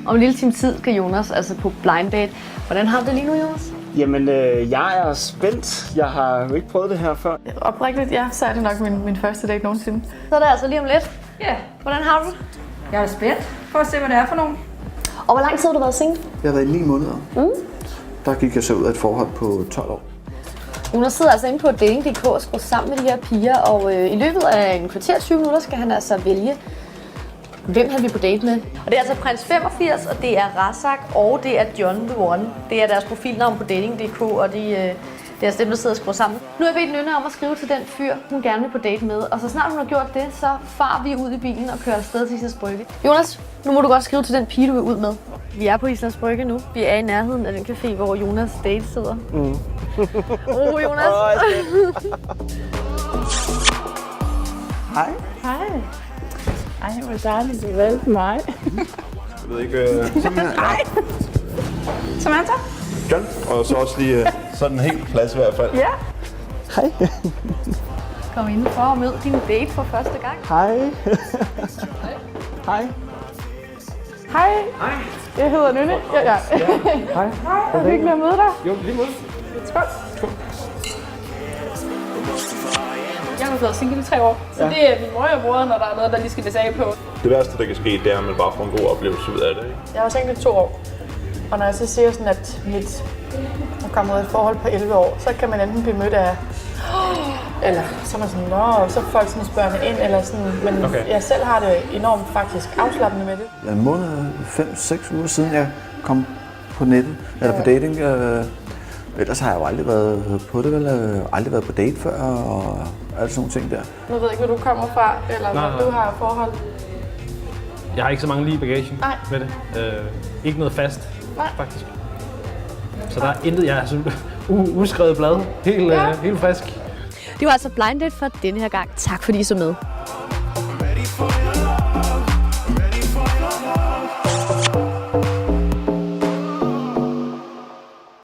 Om en lille time tid skal Jonas altså på blind date. Hvordan har du det lige nu, Jonas? Jamen, jeg er spændt. Jeg har jo ikke prøvet det her før. Oprigtigt, ja, så er det nok min første date nogensinde. Så er det altså lige om lidt. Ja, Hvordan har du det? jeg er spændt for at se, hvad det er for nogen. Og hvor lang tid har du været single? Jeg har været i 9 måneder. Der gik jeg så ud af et forhold på 12 år. Jonas sidder altså inde på dating.dk og skruer sammen med de her piger, og i løbet af en kvarter 20 minutter skal han altså vælge, hvem han vil på date med. Og det er altså Prins 85, og det er Razak, og det er John the One. Det er deres profilnavn på dating.dk, og det er altså dem, der sidder og skruer sammen. Nu har jeg bedt Nynne om at skrive til den fyr, hun gerne vil på date med, og så snart hun har gjort det, så far vi ud i bilen og kører afsted til Islands Brygge. Jonas, nu må du godt skrive til den pige, du vil ud med. Vi er på Islands Brygge nu. Vi er i nærheden af den café, hvor Jonas date sidder. Jonas. Hej. Hej. Ej, hvor dejligt, du valgte mig. Jeg ved ikke... Nej. Samantha? John, og så også lige sådan helt plads i hvert fald. Ja. Hej. Kom indenfor og mød din date for første gang. Hej. Hej. Hej. Jeg hedder Nynne. Ja. Hej. Det er hyggeligt at møde dig. Jo, lige måde. Skål. Jeg har været single i 3 år, så det er min mor og bror, når der er noget, der lige skal læse af på. Det værste, der kan ske, det er, at man bare får en god oplevelse ud af det, ikke? Jeg har været single i 2 år, og når jeg så siger sådan, at jeg kommer ud af et forhold på 11 år, så kan man enten blive mødt af, eller så er man sådan, nå, så får folk sådan spørgende ind, eller sådan, men jeg selv har det enormt faktisk afslappende med det. En måned, 5-6 uger siden jeg kom på nettet, eller på dating. Ellers har jeg jo aldrig været på det, vel? Aldrig været på date før, og alle sådan nogle ting der. Nu ved jeg ikke, hvor du kommer fra, eller hvad du har forhold. Jeg har ikke så mange lige i bagagen med det. Ikke noget fast, faktisk. Så der er intet, jeg er sådan uskrevet blad. Helt frisk. Det var altså blind date for denne her gang. Tak fordi I så med.